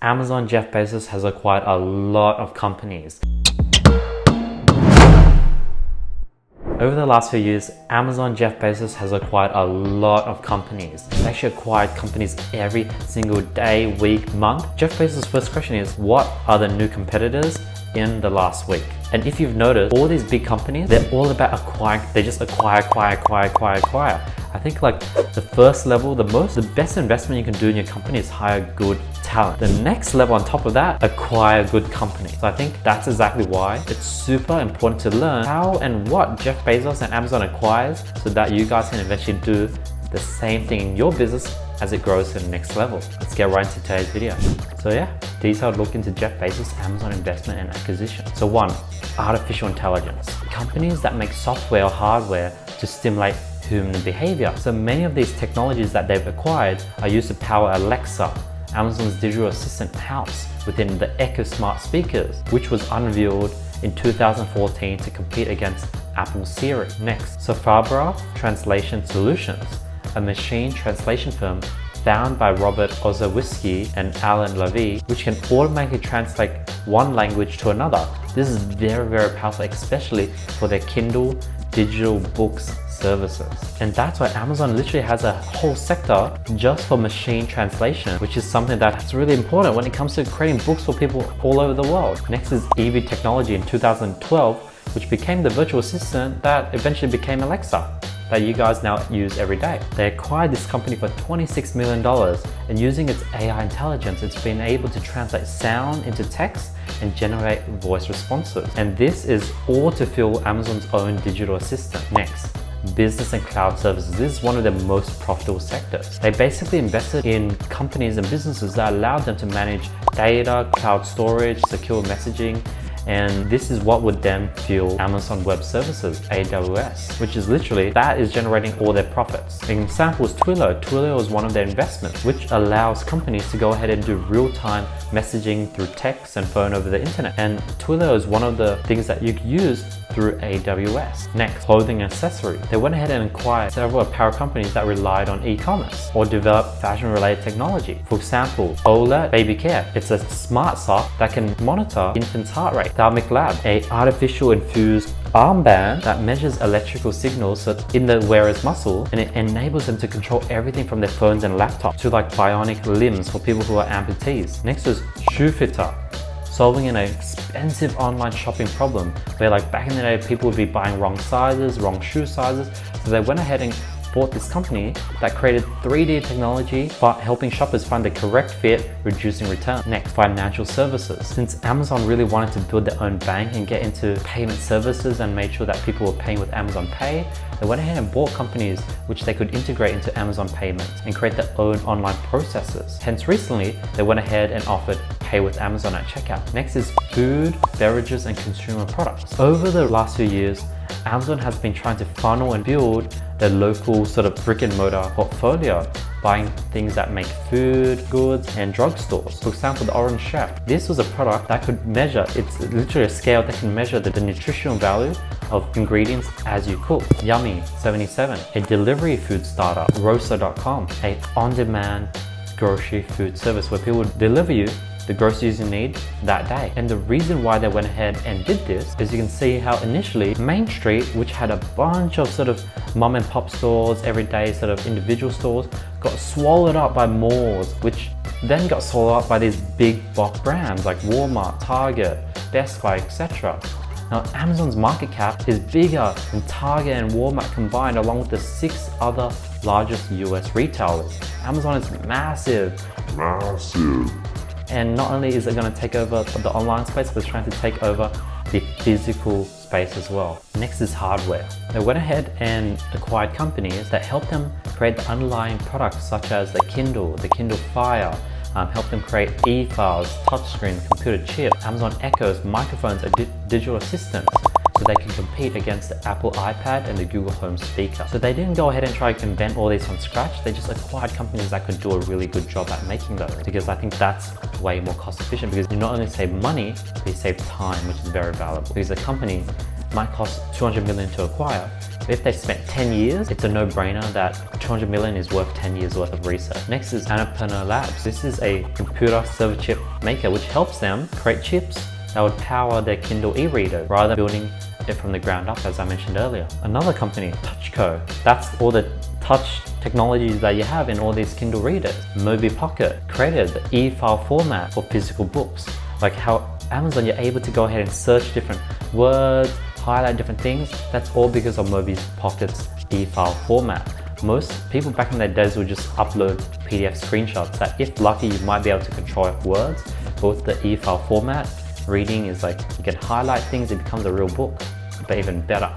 Amazon Jeff Bezos has acquired a lot of companies. Over the last few years, Amazon Jeff Bezos has acquired a lot of companies. He's actually acquired companies every single day, week, month. Jeff Bezos' first question is, what are the new competitors in the last week? And if you've noticed, all these big companies, they're all about acquiring. They just acquire. I think like the first level, the best investment you can do in your company is hire good talent. The next level on top of that, acquire good companies. So I think that's exactly why it's super important to learn how and what Jeff Bezos and Amazon acquires so that you guys can eventually do the same thing in your business as it grows to the next level. Let's get right into today's video. So yeah, detailed look into Jeff Bezos' Amazon investment and acquisition. So 1, artificial intelligence. Companies that make software or hardware to stimulate human behavior. So many of these technologies that they've acquired are used to power Alexa, Amazon's digital assistant house within the Echo Smart speakers, which was unveiled in 2014 to compete against Apple Siri. Next, Safabra Translation Solutions, a machine translation firm founded by Robert Ozawiski and Alan Levy, which can automatically translate one language to another. This is very, very powerful, especially for their Kindle digital books services. And that's why Amazon literally has a whole sector just for machine translation, which is something that's really important when it comes to creating books for people all over the world. Next is EV technology in 2012, which became the virtual assistant that eventually became Alexa, that you guys now use every day. They acquired this company for $26 million, and using its AI intelligence, it's been able to translate sound into text and generate voice responses. And this is all to fuel Amazon's own digital assistant. Next, business and cloud services. This is one of their most profitable sectors. They basically invested in companies and businesses that allowed them to manage data, cloud storage, secure messaging, and this is what would then fuel Amazon Web Services, AWS, which is literally, that is generating all their profits. An example is Twilio. Twilio is one of their investments, which allows companies to go ahead and do real-time messaging through text and phone over the internet. And Twilio is one of the things that you can use through AWS. Next, clothing and accessory. They went ahead and acquired several apparel companies that relied on e-commerce or developed fashion-related technology. For example, Ola Baby Care. It's a smart sock that can monitor infants' heart rate. Thermic Lab, a artificial infused armband that measures electrical signals in the wearer's muscle, and it enables them to control everything from their phones and laptops to like bionic limbs for people who are amputees. Next is Shoe Fitter, solving an expensive online shopping problem where like back in the day people would be buying wrong sizes, wrong shoe sizes. So they went ahead and bought this company that created 3D technology for helping shoppers find the correct fit, reducing return. Next, financial services. Since Amazon really wanted to build their own bank and get into payment services and made sure that people were paying with Amazon Pay, they went ahead and bought companies which they could integrate into Amazon payments and create their own online processes. Hence recently, they went ahead and offered pay with Amazon at checkout. Next is food, beverages, and consumer products. Over the last few years, Amazon has been trying to funnel and build their local sort of brick and mortar portfolio, buying things that make food, goods, and drugstores. For example, the Orange Chef. This was a product that could measure, it's literally a scale that can measure the nutritional value of ingredients as you cook. Yummy 77, a delivery food startup. Roaster.com, a on-demand grocery food service where people would deliver you the groceries you need that day. And the reason why they went ahead and did this is you can see how initially Main Street, which had a bunch of sort of mom and pop stores, everyday sort of individual stores, got swallowed up by malls, which then got swallowed up by these big box brands like Walmart, Target, Best Buy, etc. Now, Amazon's market cap is bigger than Target and Walmart combined, along with the 6 other largest US retailers. Amazon is massive. And not only is it going to take over the online space, but it's trying to take over the physical space as well. Next is hardware. They went ahead and acquired companies that help them create the underlying products such as the Kindle Fire, help them create e-files, touchscreen, computer chip, Amazon Echoes, microphones, and digital assistants, so they can compete against the Apple iPad and the Google Home speaker. So they didn't go ahead and try to invent all these from scratch. They just acquired companies that could do a really good job at making those, because I think that's way more cost efficient, because you not only save money, but you save time, which is very valuable. Because a company might cost 200 million to acquire. But if they spent 10 years, it's a no-brainer that 200 million is worth 10 years worth of research. Next is Annapurna Labs. This is a computer server chip maker which helps them create chips that would power their Kindle e-reader rather than building it from the ground up, as I mentioned earlier. Another company, TouchCo, that's all the touch technologies that you have in all these Kindle readers. Mobi Pocket created the e-file format for physical books. Like how Amazon, you're able to go ahead and search different words, highlight different things. That's all because of Mobi Pocket's e-file format. Most people back in their days would just upload PDF screenshots that, if lucky, you might be able to control words. But with the e-file format, reading is like you can highlight things, it becomes a real book, but even better.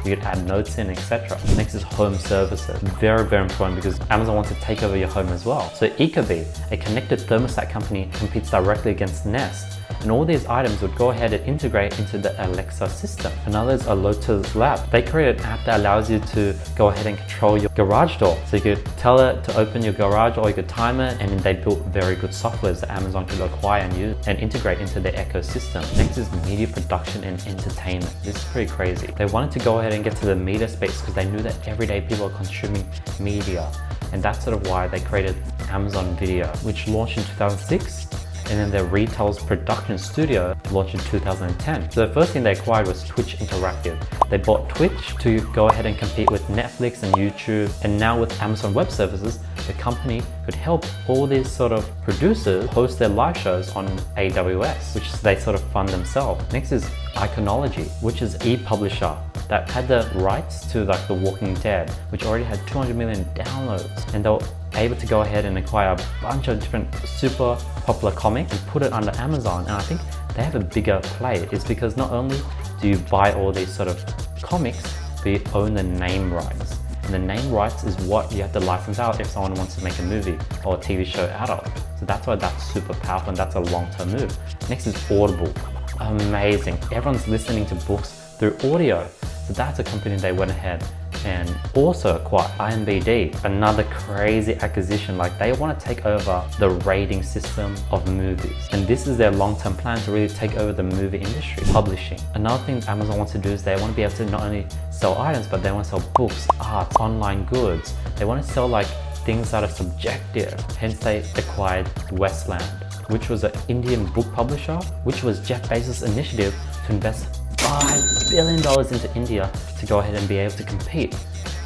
You could add notes in, etc. Next is home services. Very, very important because Amazon wants to take over your home as well. So Ecobee, a connected thermostat company, competes directly against Nest. And all these items would go ahead and integrate into the Alexa system. Another is a Lotus Lab. They created an app that allows you to go ahead and control your garage door. So you could tell it to open your garage or you could time it, and they built very good softwares that Amazon could acquire and use and integrate into their ecosystem. Next is media production and entertainment. This is pretty crazy. They wanted to go ahead and get to the media space because they knew that everyday people are consuming media. And that's sort of why they created Amazon Video, which launched in 2006. And then their Retail's production studio launched in 2010. So the first thing they acquired was Twitch Interactive. They bought Twitch to go ahead and compete with Netflix and YouTube. And now with Amazon Web Services, the company could help all these sort of producers host their live shows on AWS, which they sort of fund themselves. Next is Iconology, which is e-publisher that had the rights to like The Walking Dead, which already had 200 million downloads. And they were able to go ahead and acquire a bunch of different super popular comics and put it under Amazon. And I think they have a bigger play. It's because not only do you buy all these sort of comics, but you own the name rights. And the name rights is what you have to license out if someone wants to make a movie or a TV show out of. So that's why that's super powerful and that's a long-term move. Next is Audible. Amazing. Everyone's listening to books through audio. So that's a company they went ahead and also acquired. IMBD, another crazy acquisition. Like they want to take over the rating system of movies. And this is their long-term plan to really take over the movie industry. Publishing. Another thing Amazon wants to do is they want to be able to not only sell items, but they want to sell books, art, online goods. They want to sell like things that are subjective. Hence they acquired Westland, which was an Indian book publisher, which was Jeff Bezos' initiative to invest $5 billion into India to go ahead and be able to compete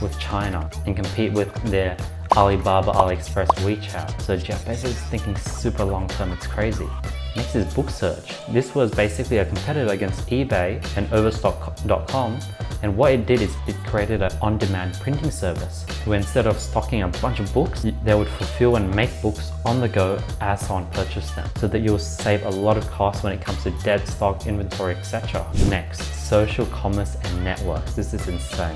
with China and compete with their Alibaba, AliExpress, WeChat. So Jeff Bezos is thinking super long term, it's crazy. Next is Book Search. This was basically a competitor against eBay and Overstock.com, and what it did is it created an on-demand printing service where instead of stocking a bunch of books, they would fulfill and make books on the go as someone purchased them, so that you'll save a lot of costs when it comes to dead stock, inventory, etc. Next, social commerce and networks. This is insane.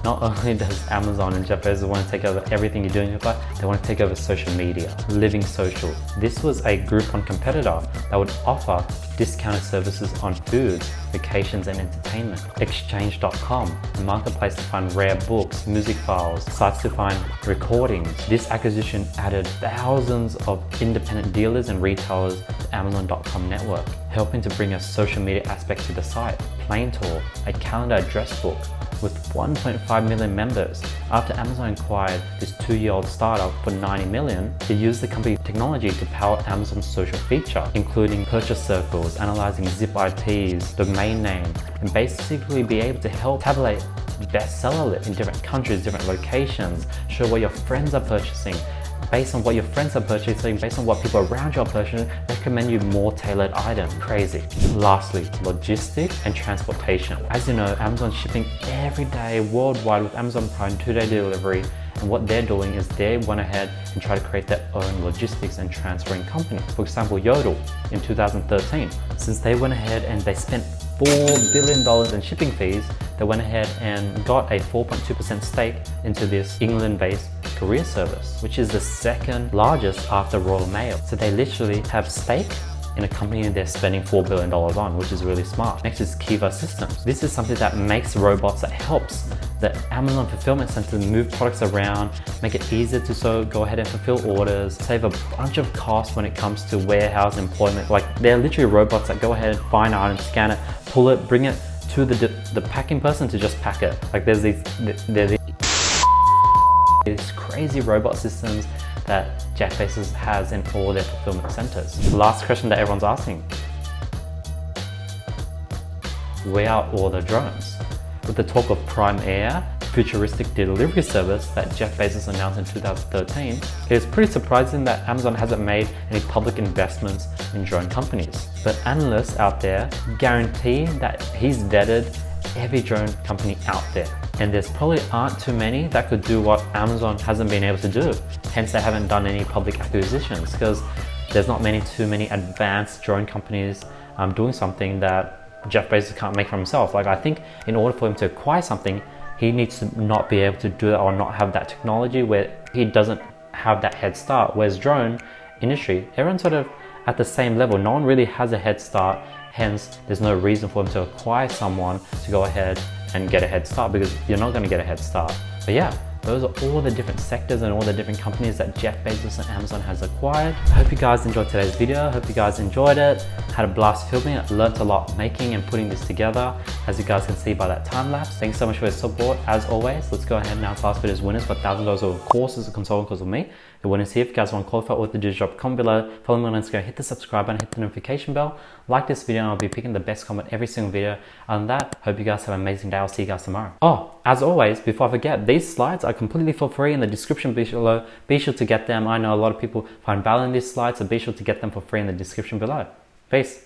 Not only does Amazon and Jeff Bezos want to take over everything you do in your life, they want to take over social media, Living Social. This was a Groupon competitor that would offer discounted services on foods, vacations, and entertainment. Exchange.com, a marketplace to find rare books, music files, sites to find recordings. This acquisition added thousands of independent dealers and retailers to Amazon.com network, helping to bring a social media aspect to the site. Planetour, a calendar address book with 1.5 million members. After Amazon acquired this 2-year-old startup for 90 million, they used the company technology to power Amazon's social feature, including purchase circles, analyzing zip IPs, domain name, and basically be able to help tabulate bestseller lists in different countries, different locations, show what your friends are purchasing. Based on what your friends are purchasing, based on what people around you are purchasing, recommend you more tailored items. Crazy. Lastly, logistics and transportation. As you know, Amazon's shipping every day worldwide with Amazon Prime 2-day delivery. And what they're doing is they went ahead and try to create their own logistics and transferring companies. For example, Yodel in 2013. Since they went ahead and they spent $4 billion in shipping fees, they went ahead and got a 4.2% stake into this England-based courier service, which is the second largest after Royal Mail. So they literally have stake in a company they're spending $4 billion on, which is really smart. Next is Kiva Systems. This is something that makes robots that helps the Amazon fulfillment center move products around, make it easier to go ahead and fulfill orders, save a bunch of costs when it comes to warehouse employment. Like, they're literally robots that go ahead and find an item, scan it, pull it, bring it to the packing person to just pack it. Like, there's these crazy robot systems that Jeff Bezos has in all their fulfillment centers. The last question that everyone's asking: where are all the drones? With the talk of Prime Air, futuristic delivery service that Jeff Bezos announced in 2013, it is pretty surprising that Amazon hasn't made any public investments in drone companies. But analysts out there guarantee that he's vetted every drone company out there. And there's probably aren't too many that could do what Amazon hasn't been able to do. Hence, they haven't done any public acquisitions, because there's not too many advanced drone companies doing something that Jeff Bezos can't make for himself. Like, I think in order for him to acquire something, he needs to not be able to do it or not have that technology where he doesn't have that head start. Whereas drone industry, everyone's sort of at the same level. No one really has a head start. Hence, there's no reason for him to acquire someone to go ahead and get a head start, because you're not going to get a head start. But yeah, those are all the different sectors and all the different companies that Jeff Bezos and Amazon has acquired. I hope you guys enjoyed today's video. I hope you guys enjoyed it. Had a blast filming it. Learned a lot making and putting this together, as you guys can see by that time lapse. Thanks so much for your support. As always, let's go ahead and announce last video's winners for $1,000 of courses, a consulting course with me. The winners here. If you guys want to qualify, all you have to do is drop a comment below. Follow me on Instagram, hit the subscribe button, hit the notification bell. Like this video and I'll be picking the best comment every single video. Other than that, hope you guys have an amazing day. I'll see you guys tomorrow. Oh, as always, before I forget, these slides are completely for free in the description below. Be sure to get them. I know a lot of people find value in these slides, so be sure to get them for free in the description below. Peace.